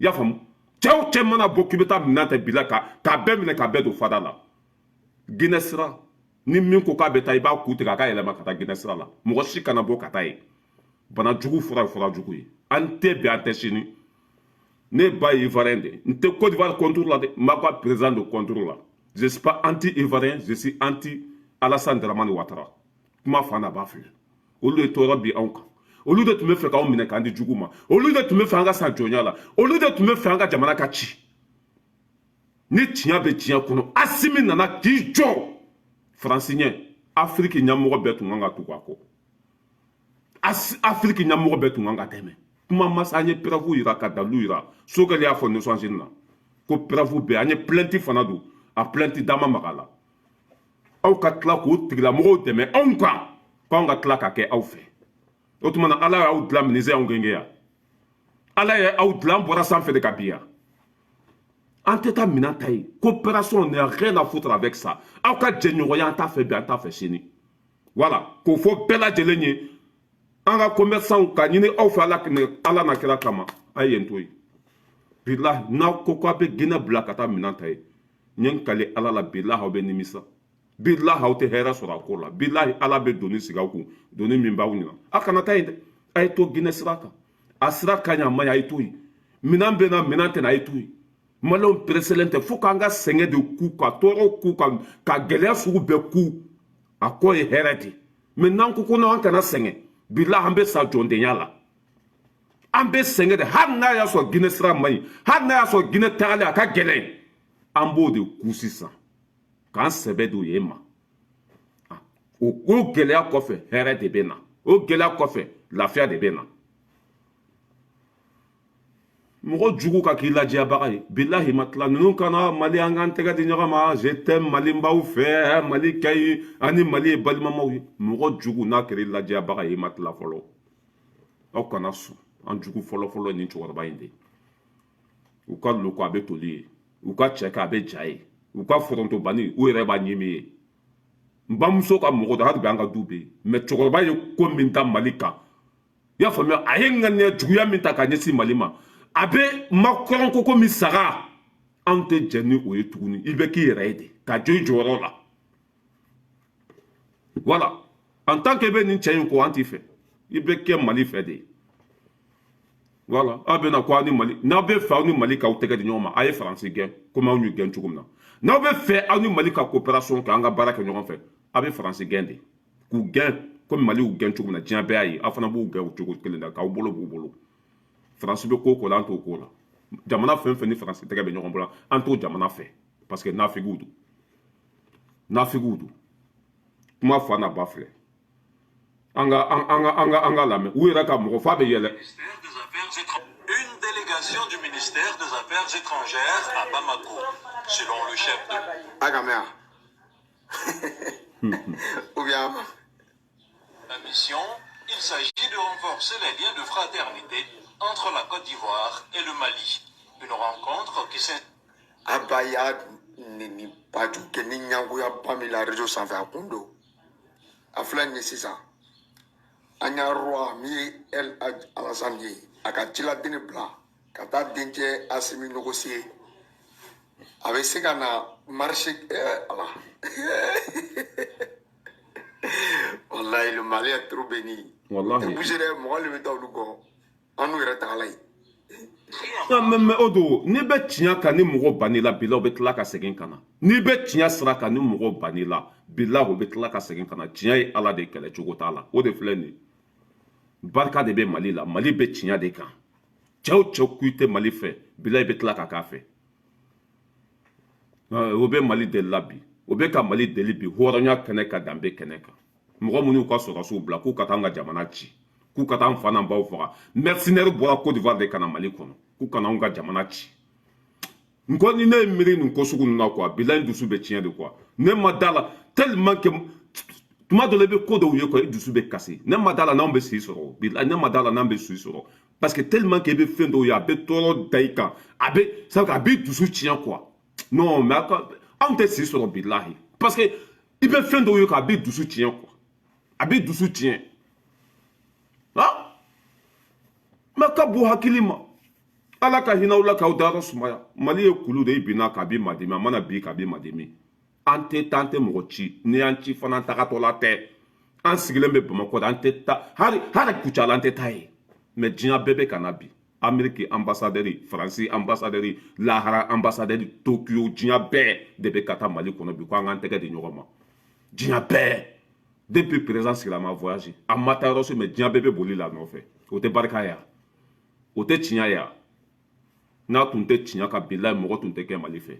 i y'a faamu cɛw cɛ mana bɔ k'i bɛ taa minɛn ta bila k'a bɛɛ minɛ k'a bɛɛ don fada la Guinée sira ni min ko k'a bɛ taa i b'a ku tigɛ a ka yɛlɛma ka taa Guinée sira la mɔgɔ si kana bɔ ka taa yen bana jugu fura ye fura jugu ye an tɛ bi an tɛ sini ne ba ye ivoirien de n tɛ Côte d'Ivoire contre la de n b'a ka président de contre la je suis pas anti-ivoirien je suis anti Alassane Dramane Ouattara kuma fa na b'a filɛ olu de tɔɔrɔ bi anw kan olu de tun bɛ fɛ k'anw minɛ k'an di jugu ma olu de tun bɛ fɛ an ka san jɔnya la olu de tun bɛ fɛ an ka jamana ka ci ni tiɲɛ bɛ diɲɛ kɔnɔ Asimi nana k'i jɔ Faransi ɲɛ Afiriki ɲɛmɔgɔ bɛɛ tun kan ka tugu a kɔ Afiriki ɲɛmɔgɔ bɛɛ tun kan ka dɛmɛ kuma masa an ye preuve yira ka dalilu yira Sogɛli y'a fɔ Nations Unies na ko preuve bɛ an ye plainte fana don a plainte dama maga la aw ka tila k'o tigilamɔgɔw dɛmɛ anw kan k'anw ka tila ka kɛ aw fɛ o tuma na Ala y'aw dilan ministère anw gɛngɛ yan Ala ye aw dilan bɔra sanfɛ de ka bin yan an tɛ taa minɛn ta ye coopération n'a rien à foutre avec ça aw ka jɛɲɔgɔnya an t'a fɛ bi an t'a fɛ sini voilà k'o fɔ bɛɛ lajɛlen ye an ka commerçants ka ɲini aw fɛ Ala na kira kama a ye yen to yen bilahi n'aw ko k'aw bɛ Guinée bila ka taa minɛn ta ye n ye n kale Ala la bilahi aw bɛ nimisa bilahi aw tɛ hɛrɛ sɔrɔ a ko la bilahi Ala bɛ doni sigi aw kun doni min b'aw ɲɛna a kana taa yen dɛ a ye to Guinée sira kan a sira ka ɲi a ma ɲi a ye to yen minɛn bɛ na minɛn tɛ na a ye to yen maliyɛnw pereselen tɛ fo k'an ka sɛgɛn de ku ka tɔɔrɔ ku ka gɛlɛya sugu bɛɛ ku a kɔ ye hɛrɛ de mɛ n'an ko n'an kana sɛgɛn bilahi an bɛ sa jɔndenya la an bɛ sɛgɛn de hali n'a y'a sɔrɔ Guinée sira man ɲi hali n'a y'a sɔrɔ Guinée tagalen a ka gɛlɛn an b'o de ku sisan k'an sɛbɛ don yen ma o gɛlɛya kɔfɛ hɛrɛ de bɛ na o gɛlɛya kɔfɛ lafiya de bɛ na mɔgɔ jugu ka k'i lajɛbaga ye bilahi ma tila ninnu kana Mali an k'an tɛgɛ di ɲɔgɔn ma je t'aime Mali n b'aw fɛ Mali ka ɲi ani Mali ye balimamaw ye mɔgɔ jugu n'a kɛra i lajɛbaga ye i ma tila fɔlɔ aw kana sɔn an jugu fɔlɔ-fɔlɔ ni cɛkɔrɔba in de u ka loko a bɛ toli ye u ka cɛ kɛ a bɛ ja ye u ka forontobani u yɛrɛ b'a ɲimi ye n bamuso ka mɔgɔ dɔ hali bi an ka du bɛ yen mɛ cɛkɔrɔba ye ko min ta Mali kan i y'a faamuya a ye ŋaniya juguya min ta ka ɲɛsin Mali ma a bɛ makɔrɔn ko komi saga anw tɛ jɛ ni o ye tuguni i bɛ k'i yɛrɛ ye de ka jɔ i jɔyɔrɔ la voilà en tant que i bɛ nin cɛ in kɔ an t'i fɛ i bɛ kɛ Mali fɛ de ye voilà aw bɛ na ko aw ni Mali n'aw bɛ fɛ aw ni Mali k'aw tɛgɛ di ɲɔgɔn ma a ye Faransi gɛn komi anw y'u gɛn cogo min na n'aw bɛ fɛ aw ni Mali ka coopération kɛ an ka baara kɛ ɲɔgɔn fɛ aw bɛ Faransi gɛn de k'u gɛn komi Mali y'u gɛn cogo min na diɲɛ bɛɛ y'a ye aw fana b'u gɛn o cogo kelen na k'aw bolo b'u bolo Faransi bɛ ko o ko la an t'o ko la jamana fɛn fɛn ni Faransi tɛgɛ bɛ ɲɔgɔn bolo an t'o jamana fɛ parce que nafigiw don kuma fa n'a ba filɛ an ka lamɛn u yɛrɛ ka mɔgɔ fa bɛ yɛlɛ. Une délégation du ministère des Affaires étrangères à Bamako, selon le chef de Agamea. Ou bien la mission, il s'agit de renforcer les liens de fraternité entre la Côte d'Ivoire et le Mali. Une rencontre qui s'est... Abaya ni paju ke ni nyangoya pamila réseau sanfɛ a kun don a filɛ nin ye sisan an y'a roi min ye El Hadj Alassane ye a ka ciladen bila ka taa dencɛ Asimi négocier a bɛ se ka na marché ala wallahi le Mali est trop béni wallahi bouger mɔgɔ le bɛ taa olu kɔ an n'u yɛrɛ tagala ye mais Odo n'i bɛ tiɲɛ kan ni mɔgɔ banni la bilahi o bɛ tila ka segin ka na n'i bɛ tiɲɛ sira kan ni mɔgɔ banni la bilahi o bɛ tila ka segin ka na tiɲɛ ye Ala de kɛlɛ cogo t'a la o de filɛ nin ye barika de bɛ Mali la Mali bɛ tiɲɛ de kan cɛ o cɛ k'u tɛ Mali fɛ bilahi bɛ tila ka k'a fɛ o bɛ Mali deli la bi o bɛ ka Mali deli bi hɔrɔnya kɛnɛ kan danbe kɛnɛ kan mɔgɔ minnu ka sɔrɔsiw bila k'u ka taa an ka jamana ci k'u ka taa an fa n'an baw faga mercenaire bɔra Côte d'Ivoire de ka na Mali kɔnɔ k'u ka na anw ka jamana ci n ko ni ne ye miiri nin ko sugu ninnu na quoi bilahi n dusu bɛ tiɲɛ de quoi ne ma da la tellement que tuma dɔ la i bɛ ko dɔw ye quoi i dusu bɛ kasi ne ma da la n'anw bɛ si sɔrɔ bilahi ne ma da la n'an bɛ si sɔrɔ parce que tellement que i bɛ fɛn dɔw ye a bɛ tɔɔrɔ da i kan a bɛ dusu tiɲɛ quoi non mais anw tɛ si sɔrɔ bilahi parce que i bɛ fɛn dɔw ye quoi a bɛ dusu tiɲɛ quoi a bɛ dusu tiɲɛ mɛ ka bon hakili ma Ala ka hinɛ aw la k'aw dayɔrɔ sumaya Mali ye kulu de i binna k'a b'i madimi a mana bi k'a b'i madimi an tɛ taa an tɛ mɔgɔ ci ni y'an ci fana an tagatɔ la tɛ an sigilen bɛ Bamakɔ de an tɛ taa hali Kucala an tɛ taa yen mɛ diɲɛ bɛɛ bɛ ka na bi Amérique ambassadeur Faransi ambassadeur Lahara ambassadeur Tokyo diɲɛ bɛɛ de bɛ ka taa Mali kɔnɔ bi ko an k'an tɛgɛ di ɲɔgɔn ma diɲɛ bɛɛ depuis président sigila ma voyage a ma taa yɔrɔ si mais diɲɛ bɛɛ bɛ boli la nɔfɛ o tɛ barika ya o tɛ tiɲɛ ya n'a tun tɛ tiɲɛ ka bilayi mɔgɔ tun tɛ kɛ Mali fɛ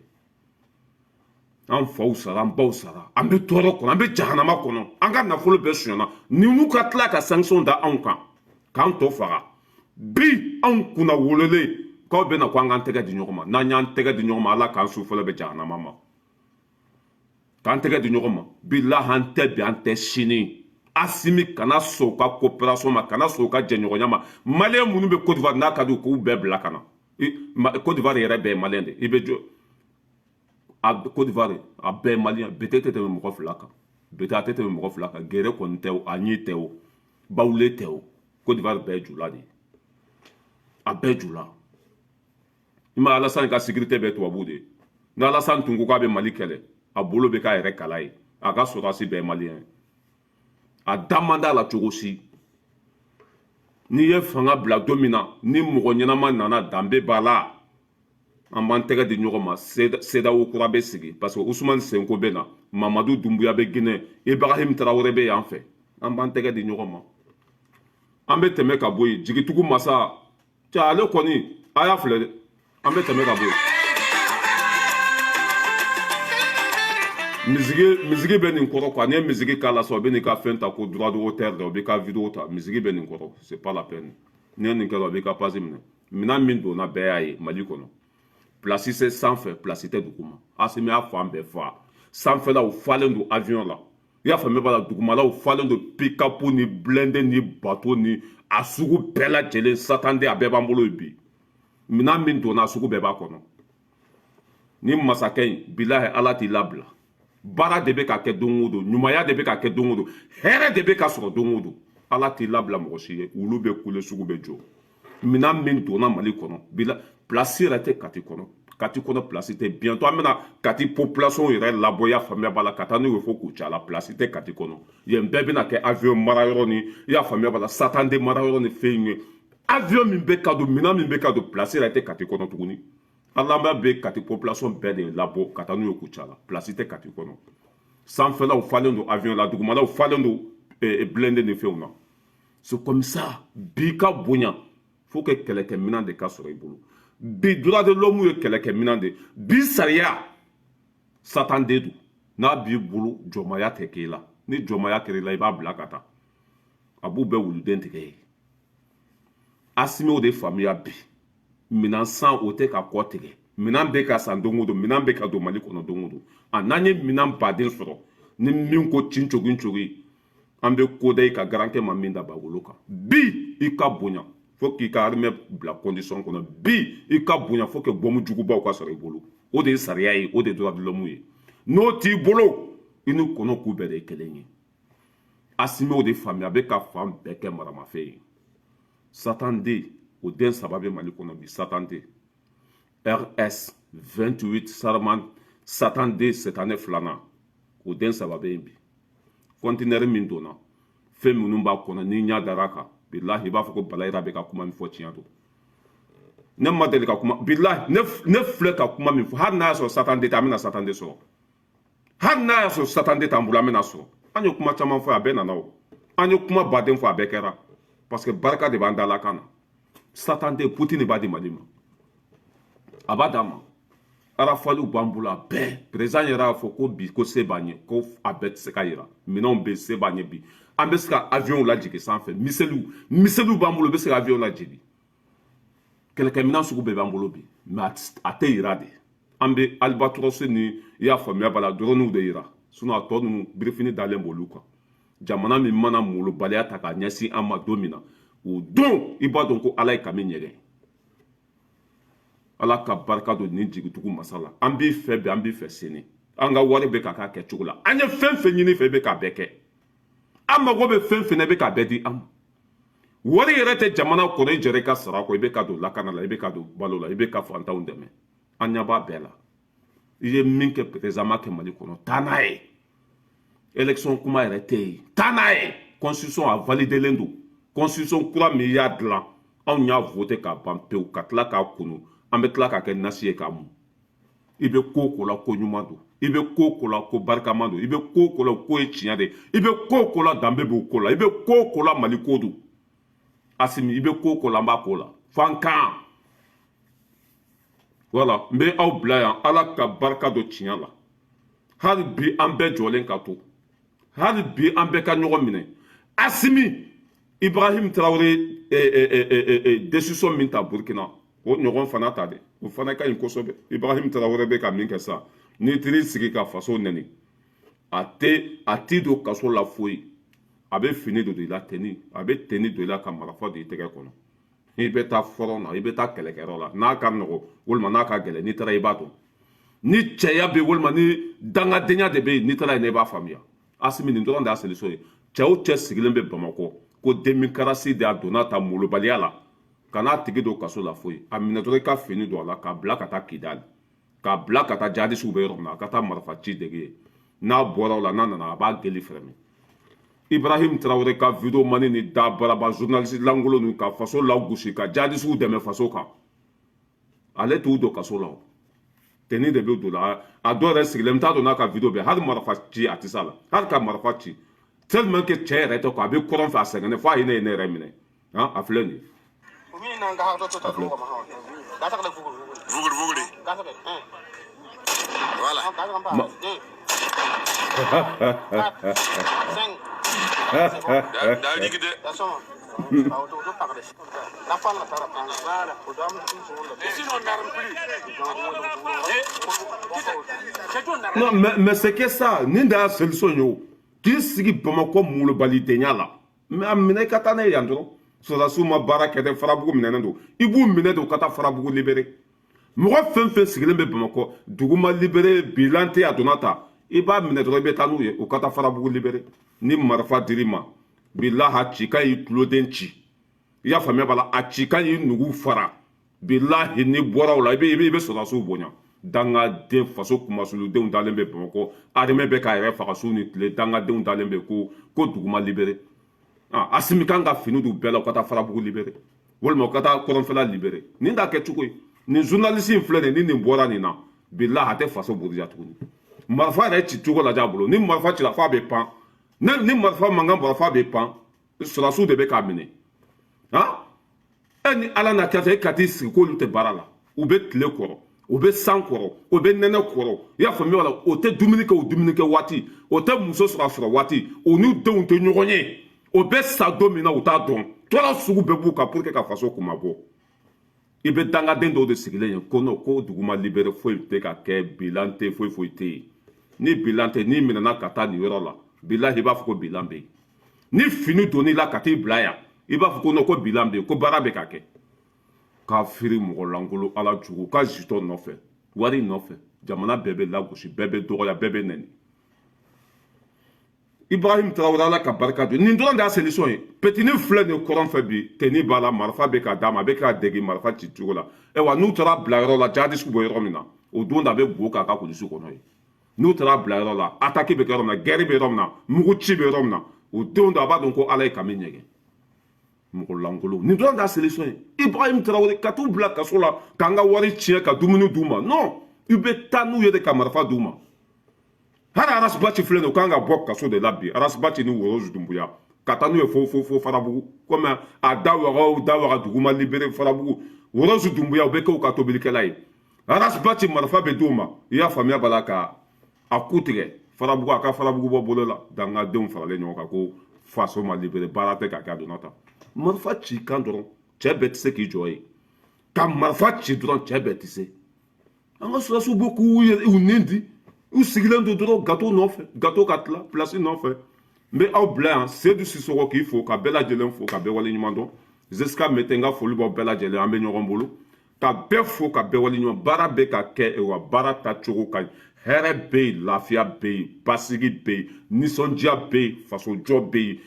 an faw sara an baw sara an bɛ tɔɔrɔ kɔnɔ an bɛ jahanama kɔnɔ an ka nafolo bɛɛ sonyana ninnu ka tila ka sanction da anw kan k'an tɔ faga bi anw kunna wololen k'aw bɛna ko an k'an tɛgɛ di ɲɔgɔn ma n'an y'an tɛgɛ di ɲɔgɔn ma ala k'an su fɔlɔ bɛ jahanama ma k'an tɛgɛ di ɲɔgɔn ma bilahi an tɛ bi an tɛ sini Assimi kana sɔn u ka coopération ma kana sɔn u ka jɛɲɔgɔnya ma maliyɛn minnu bɛ Côte d'Ivoire n'a ka di u k'u bɛɛ bila ka na Côte d'Ivoire yɛrɛ bɛɛ ye maliyɛn de i bɛ jɔ Côte d'Ivoire a bɛɛ ye maliyɛn bete tɛ tɛmɛ mɔgɔ fila kan bete a tɛ tɛmɛ mɔgɔ fila kan gere kɔni tɛ o a ɲi tɛ o bawule tɛ o Côte d'Ivoire bɛɛ ye jula de ye a bɛɛ jula i ma Alassane ka sécurité bɛɛ tubabu de ye ni Alassane tun ko k'a bɛ Mali kɛlɛ a bolo bɛ k'a yɛrɛ kala ye a ka sɔrɔdasi bɛɛ ye maliyɛn ye a da man d'a la cogo si n'i ye fanga bila don min na ni mɔgɔ ɲɛnama nana danbe b'a la an b'an tɛgɛ di ɲɔgɔn ma CEDEAO kura bɛ sigi parce que Ousmane Sonko bɛ na Mamadou Doumbouya bɛ Guinée Ibrahim Traoré bɛ yan fɛ an b'an tɛgɛ di ɲɔgɔn ma an bɛ tɛmɛ ka bɔ yen jigitugu masa cɛ ale kɔni a y'a filɛ dɛ an bɛ tɛmɛ ka bɔ yen misigi bɛ nin kɔrɔ quoi n'i ye misigi k'a la sisan o bɛ n'i ka fɛn ta ko droit d'auteur de o bɛ ka vidéo ta misigi bɛ nin kɔrɔ c'est pas la peine n'i ye nin kɛ o bɛ ka page minɛ minɛn min donna bɛɛ y'a ye Mali kɔnɔ place tɛ sanfɛ place tɛ duguma Assimi y'a fan bɛɛ fa sanfɛlaw falen don avion la i y'a faamuya b'a la dugumalaw falen don pick-up ni blindé ni bateau ni a sugu bɛɛ lajɛlen satande a bɛɛ b'an bolo bi minɛn min donna a sugu bɛɛ b'a kɔnɔ ni masakɛ in bilahi ala t'i labila baara de bɛ ka kɛ don o don ɲumanya de bɛ ka kɛ don o don hɛrɛ de bɛ ka sɔrɔ don o don ala t'i labila mɔgɔ si ye wulu bɛ kule sugu bɛ jɔ minɛn min donna Mali kɔnɔ bila place yɛrɛ tɛ Kati kɔnɔ Kati kɔnɔ place tɛ bientôt an bɛna Kati population yɛrɛ labɔ i y'a faamuya b'a la ka taa n'u ye fo Kucala place tɛ Kati kɔnɔ yen bɛɛ bɛna kɛ avion marayɔrɔ ni i y'a faamuya b'a la satande marayɔrɔ ni fɛn ye avion min bɛ ka don minɛn min bɛ ka don place yɛrɛ tɛ Kati kɔnɔ tuguni ala bɛ Kati population bɛɛ de labɔ ka taa n'u ye Kucala place tɛ Kati kɔnɔ sanfɛlaw falen don avion la dugumalaw falen don blindé ni fɛnw na c'est comme ça bi ka bonya faut que kɛlɛkɛminɛn de ka sɔrɔ i bolo bi droit de l'homme ye kɛlɛkɛminɛn de bi sariya satanden don n'a b'i bolo jɔnmaya tɛ k'e la ni jɔnmaya kɛra i la i b'a bila ka taa a b'u bɛɛ wuluden tigɛ ye Assimi o de faamuya bi minɛn san o tɛ ka kɔ tigɛ minɛn bɛ ka san don o don minɛn bɛ ka don Mali kɔnɔ don o don a n'an ye minɛn baden sɔrɔ ni min ko cincogin an bɛ koda i ka garankɛ ma min da b'a wolo kan bi i ka bonya fo k'i ka armée bila condition kɔnɔ bi i ka bonya fo que bɔmu jugubaw ka sɔrɔ i bolo o de ye sariya ye o de ye droit de l'homme ye n'o t'i bolo i ni kɔnɔ k'u bɛɛ de ye kelen ye Assimi o de faamuya a bɛ ka fan bɛɛ kɛ maramafɛn ye satande o den saba bɛ Mali kɔnɔ bi satande RS 28 Sarman satande cette année filanan o den saba bɛ yen bi conteneur min donna fɛn minnu b'a kɔnɔ ni ɲa dara kan bilahi i b'a fɔ ko balayira bɛ ka kuma min fɔ tiɲɛ don ne ma deli ka kuma bilahi ne filɛ ka kuma min fɔ hali n'a y'a sɔrɔ satande tɛ an bɛna satande sɔrɔ hali n'a y'a sɔrɔ satande t'an bolo an bɛna sɔrɔ an ye kuma caman fɔ a bɛɛ nana o an ye kuma baden fɔ a bɛɛ kɛra parce que barika de b'an dala kan na satande Poutine b'a di Mali ma a b'a d'a ma arafaliw b'an bolo a bɛɛ président yɛrɛ y'a fɔ ko bi ko se b'an ye ko a bɛɛ tɛ se ka yira minɛnw bɛ se b'an ye bi an bɛ se ka avion lajigin sanfɛ miseliw b'an bolo u bɛ se ka avion lajigin kɛlɛkɛminɛn sugu bɛɛ b'an bolo bi mais a tɛ yira de an bɛ Albatros ni i y'a faamuya b'a la drone de yira sinon a tɔ ninnu birifini dalen b'olu kan jamana min mana molobaliya ta k'a ɲɛsin an ma don min na o don i b'a dɔn ko ala ye kami ɲɛgɛn ala ka barika don nin jigitugu masa la an b'i fɛ bi an b'i fɛ sini an ka wari bɛ ka k'a kɛcogo la an ye fɛn fɛn ɲini fɛ i bɛ k'a bɛɛ kɛ an mago bɛ fɛn fɛn na i bɛ k'a bɛɛ di an ma wari yɛrɛ tɛ jamana kɔnɔ i jɛra i ka sara kɔ i bɛ ka don lakana la i bɛ ka don balo la i bɛ ka fantanw dɛmɛ an ɲɛ b'a bɛɛ la i ye min kɛ président ma kɛ Mali kɔnɔ taa n'a ye élection kuma yɛrɛ tɛ yen taa n'a ye constitution a validelen don constitution kura min y'a dilan anw y'a voté k'a ban pewu ka tila k'a kunu an bɛ tila k'a kɛ nasi ye k'a mun i bɛ ko o ko la ko ɲuman don i bɛ ko o ko la ko barikama don i bɛ ko o ko la ko ye tiɲɛ de i bɛ ko o ko la danbe b'o ko la i bɛ ko o ko la mali ko don Asimi i bɛ ko o ko la n b'a ko la fan kan voilà n bɛ aw bila yan ala ka barika don tiɲɛ la hali bi an bɛɛ jɔlen ka to hali bi an bɛɛ ka ɲɔgɔn minɛ Asimi Ibrahim Traoré décision min ta Burkina o ɲɔgɔn fana ta dɛ o fana ka ɲi kosɛbɛ Ibrahim Traoré bɛ ka min kɛ sa n'i tiri sigi ka faso nɛni a ti don kaso la foyi a bɛ fini don i la teni a bɛ teni don i la ka marifa don i tɛgɛ kɔnɔ i bɛ taa fɔlɔ na i bɛ taa kɛlɛkɛyɔrɔ la n'a ka nɔgɔ walima n'a ka gɛlɛn n'i taara i b'a dɔn ni cɛya bɛ walima ni dangadenya de bɛ yen n'i taara yen i b'a faamuya Asimi nin dɔrɔn de y'a solution ye cɛ o cɛ sigilen bɛ Bamakɔ ko démocratie de a donna ta molobaliya la kana tigi don kaso la foyi a minɛ dɔrɔn i ka fini don a la k'a bila ka taa Kidali k'a bila ka taa jihadisiw bɛ yɔrɔ min na a ka taa marifa ci dege yen n'a bɔra o la n'a nana a b'a geli fɛrɛmɛ Ibrahim Traoré ka vidéo mani ni da baraba journaliste langolo ninnu ka faso lagosi ka jihadisiw dɛmɛ faso kan ale t'u don kaso la teni de bɛ don la a dɔw yɛrɛ sigilen n t'a dɔn n'a ka vidéo bɛ hali marifa ci a tɛ s'a la hali ka marifa ci tellement que cɛ yɛrɛ tɛ ko a bɛ kɔrɔn fɛ a sɛgɛnnen fo a ye ne yɛrɛ minɛ a filɛ nin ye Non, mais c'est que ça, ni da solution yo. K'i sigi Bamakɔ molobalidenya la. Mais a minɛ ka taa n'a ye yan dɔrɔn. Sɔrɔdasiw ma baara kɛ dɛ Farabugu minɛnen don. I b'u minɛ de u ka taa Farabugu libéré. Mɔgɔ fɛn fɛn sigilen bɛ Bamakɔ dugu ma libéré bilan tɛ a donna ta. I b'a minɛ dɔrɔn i bɛ taa n'u ye u ka taa Farabugu libéré. Ni marifa dir'i ma bilahi ci kan y'i tuloden ci. I y'a faamuya b'a la a ci kan y'i nugu fara. Bilahi ni bɔra o la i bɛ sɔrɔdasiw bonya. Dangaden faso kumasuludenw dalen bɛ Bamakɔ armée bɛ k'a yɛrɛ faga su ni tile dangadenw dalen bɛ ko dugu ma libéré Asimi kan ka fini d'u bɛɛ la u ka taa Farabugu libéré walima u ka taa kɔrɔnfɛla libéré nin t'a kɛ cogo ye nin journaliste in filɛ nin ni nin bɔra nin na bilahi a tɛ faso buruja tuguni marifa yɛrɛ ci cogo lajɛ a bolo ni marifa cira f'a bɛ pan ni marifa mankan bɔra f'a bɛ pan sɔrɔdasiw de bɛ k'a minɛ e ni ala n'a kɛ e ka t'i sigi k'olu tɛ baara la u bɛ tile kɔrɔ o bɛ san kɔrɔ o bɛ nɛnɛ kɔrɔ i y'a faamuya la o tɛ dumuni kɛ o dumuni kɛ waati o tɛ muso sɔrɔ a sɔrɔ waati o n'u denw tɛ ɲɔgɔn ye o bɛ sa don min na u t'a dɔn tɔɔrɔ sugu bɛɛ b'u kan pour que ka faso kuma bɔ i bɛ dangaden dɔw de sigilen ye ko non ko dugu ma libéré foyi tɛ ka kɛ bilan tɛ foyi foyi tɛ yen ni bilan tɛ n'i minɛna ka taa nin yɔrɔ la bilahi i b'a fɔ ko bilan bɛ yen ni fini donn'i la ka t'i bila yan i b'a fɔ ko non ko bilan bɛ yen ko baara bɛ ka kɛ. K'a firi mɔgɔ langolo ala jugu ka jitɔ nɔfɛ wari nɔfɛ jamana bɛɛ bɛ lagosi bɛɛ bɛ dɔgɔya bɛɛ bɛ nɛni Ibrahim Traoré ala ka barika don nin dɔrɔn de y'a solution ye petini filɛ nin kɔrɔn fɛ bi teni b'a la marifa bɛ k'a d'a ma a bɛ k'a dege marifa ci cogo la wa n'u taara bila yɔrɔ la jihadisiw bɛ yɔrɔ min na o don de a bɛ bo k'a ka kulusi kɔnɔ ye n'u taara bila yɔrɔ la attaque bɛ kɛ yɔrɔ min na guerre bɛ yɔrɔ min na mugu ci bɛ yɔrɔ min na o don de a b'a dɔn ko ala ye kami ɲɛgɛn mɔgɔ langolo nin dɔrɔn de y'a solution ye Ibrahim Traoré ka t'u bila kaso la k'an ka wari tiɲɛ ka dumuni d'u ma non i bɛ taa n'u ye de ka marifa d'u ma hali Arasbachi filɛ nin o kan ka bɔ kaso de la bi Arasbachi ni Worozu Dumbuya ka taa n'u ye fo Farabugu komi a da waga dugu ma libéré Farabugu Worozu Dumbuya o bɛ kɛ u ka tobilikɛla ye Arasbachi marifa bɛ d'u ma i y'a faamuya b'a la ka a ku tigɛ Farabugu a ka Farabugu bɔ bolo la dangadenw faralen ɲɔgɔn kan ko faso ma libéré baara tɛ ka kɛ a donna ta marifa ci kan dɔrɔn cɛ bɛɛ tɛ se k'i jɔ ye ka marifa ci dɔrɔn cɛ bɛɛ tɛ se an ka sɔrɔdasiw bɛ k'u nin di u sigilen don dɔrɔn gateau nɔfɛ gateau ka tila place nɔfɛ n bɛ aw bila yan Seydou Sissoko k'i fo ka bɛɛ lajɛlen fo ka bɛɛ waleɲuman dɔn Zeska Mete n ka foli b'aw bɛɛ lajɛlen an bɛ ɲɔgɔn bolo ka bɛɛ fo ka bɛɛ waleɲuman baara bɛ ka kɛ wa baara tacogo ka ɲi hɛrɛ bɛ yen lafiya bɛ yen basigi bɛ yen nisɔndiya bɛ yen fasojɔ bɛ yen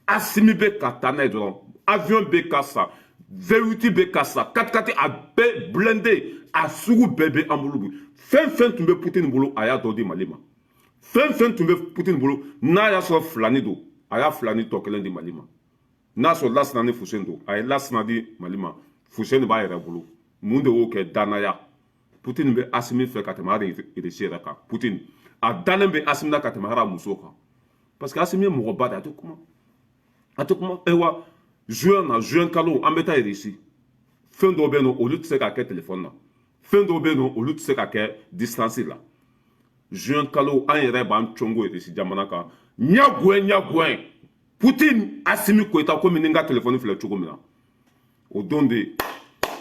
Asimi bɛ ka taa n'a ye dɔrɔn avion bɛ ka sa V8 bɛ ka sa 4x4 a bɛɛ blindé a sugu bɛɛ bɛ an bolo bi fɛn fɛn tun bɛ Poutine bolo a y'a dɔ di Mali ma fɛn fɛn tun bɛ Poutine bolo n'a y'a sɔrɔ filani don a y'a filani tɔ kelen di Mali ma n'a sɔrɔ Lasina ni Fuseni don a ye Lasina di Mali ma Fuseni b'a yɛrɛ bolo mun de y'o kɛ danaya Poutine bɛ Asimi fɛ ka tɛmɛ hali Russie yɛrɛ kan. Poutine a dalen bɛ Asimi na ka tɛmɛ hali a muso kan. Parce que Asimi ye mɔgɔba de ye, a tɛ kuma. A tɛ kuma. Ayiwa juin kalo an bɛ taa Russie. Fɛn dɔw bɛ yen nɔ olu tɛ se ka kɛ téléphone na. Fɛn dɔw bɛ yen nɔ olu tɛ se ka kɛ distance la. Juin kalo an yɛrɛ b'an congo Russie jamana kan. Ɲagoin. Poutine Asimi Koita komi ni n ka téléphone filɛ cogo min na. O don de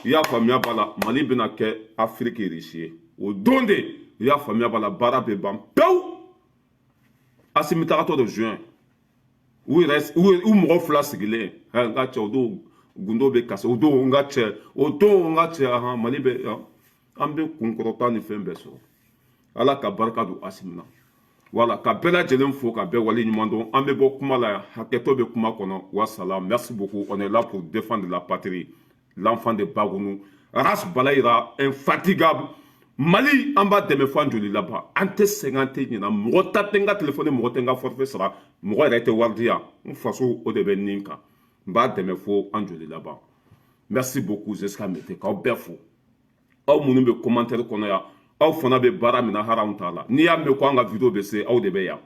i y'a faamuya b'a la Mali bɛna kɛ Afrique Russie ye. O don de i y'a faamuya b'a la baara bɛ ban pewu. Asimi tagatɔ de juin. U mɔgɔ fila sigilen n ka cɛ o don gundo bɛ kasi o don n ka cɛ Mali bɛ an bɛ kunkɔrɔta ni fɛn bɛɛ sɔrɔ. Ala ka barika don Asimi na. Voilà, ka bɛɛ lajɛlen fo ka bɛɛ wale ɲuman dɔn. An bɛ bɔ kuma la hakɛtɔ bɛ kuma kɔnɔ. Wassalam, merci beaucoup. On est là pour défendre la patrie. L'enfant de Bagounou. Ras Balayira, infatigable. Mali, an b'a dɛmɛ fo an joli laban. An tɛ sɛgɛn tɛ ɲinɛ. Mɔgɔ ta tɛ n ka téléphone, mɔgɔ tɛ n ka forfait sara. Mɔgɔ yɛrɛ tɛ wari di yan. N faso o de bɛ nin kan. N b'a dɛmɛ fo an joli laban. Merci beaucoup, Zeska Mete. K'aw bɛɛ fo. Aw minnu bɛ commentaire kɔnɔ yan. Aw fana bɛ baara min na hali anw t'a la. N'i y'a mɛn ko an ka vidéo bɛ se aw de bɛ yan.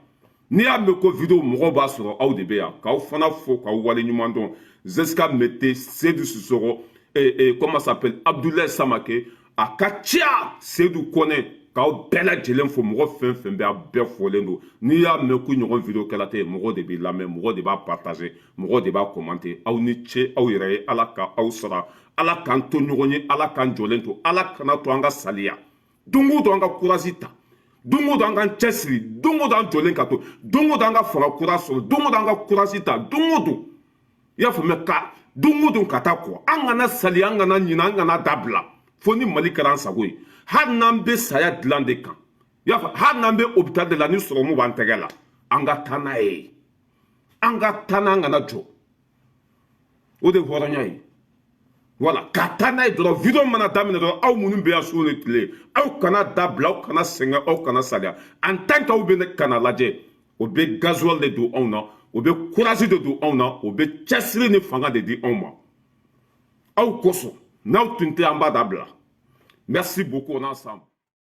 N'i y'a mɛn ko vidéo mɔgɔw b'a sɔrɔ aw de bɛ yan. K'aw fana fo k'aw wale ɲuman dɔn. Zeska Mete, Seydou Sissoko, comment ça s'appelle, Abdoulaye Samake, a ka ca Seydou Kone, k'aw bɛɛ lajɛlen fo mɔgɔ fɛn fɛn bɛ a bɛɛ fɔlen don. N'i y'a mɛn ko ɲɔgɔn vidéo kɛla tɛ mɔgɔ de bɛ lamɛn, mɔgɔ de b'a partager, mɔgɔ de b'a commenter. Aw ni ce aw yɛrɛ ye, Ala ka aw sara. Ala k'an to ɲɔgɔn ye, Ala k'an jɔlen to, Ala kana to an ka saliya. Don o don an ka courage ta. Don o don an k'an cɛsiri. Don o don an jɔlen ka to. Don o don an ka fanga kura sɔrɔ. Don o don an ka courage ta. Don o don. I y'a faamuya ka don o don ka taa kɔ. An kana sali, an kana ɲinɛ, an kana dabila. Fo ni Mali kɛra an sago ye. Hali n'an bɛ saya dilan de kan. I y'a faamu. Hali n'an bɛ hôpital de la ni sɔrɔmu b'an tɛgɛ la. An ka taa n'a ye. An ka taa n'an kana jɔ. O de ye hɔrɔnya ye. Voilà, ka taa n'a ye dɔrɔn vidéo mana daminɛ dɔrɔn aw minnu bɛ yan su ni tile aw kana dabila aw kana sɛgɛn aw kana saliya en tant que aw bɛ kana lajɛ o bɛ gasoil de don anw na o bɛ courage de don anw na o bɛ cɛsiri ni fanga de di anw ma aw kosɔn n'aw tun tɛ an b'a dabila merci beaucoup on ensemble.